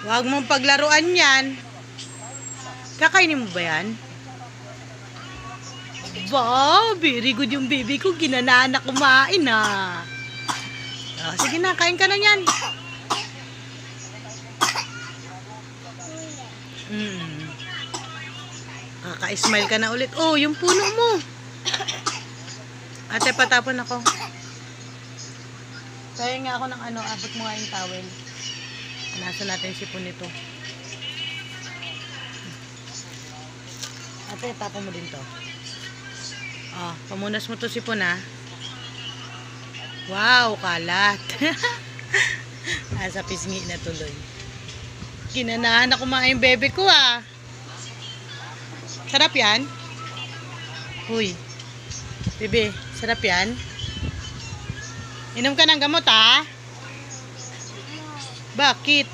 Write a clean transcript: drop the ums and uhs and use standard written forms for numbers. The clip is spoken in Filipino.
Huwag mong paglaruan yan. Kakainin mo ba yan? Ba, very good yung baby ko. Ginanaan na kumain ah. Oh, sige na, kain ka na yan. Kaka-smile ka na ulit. Oh, yung puno mo. Ate, patapon ako. Kaya nga ako ng ano, abot mo nga yung towel. Nasa natin yung sipon nito. Ate, tapon mo din to. Oh, pamunas mo to sipon ha. Wow, kalat. Asa pisngi na tuloy. Ginanahan na kumain bebe ko ah. Sarap yan? Huy. Bebe, sarap yan? Inom ka ng gamot ha? Bakit?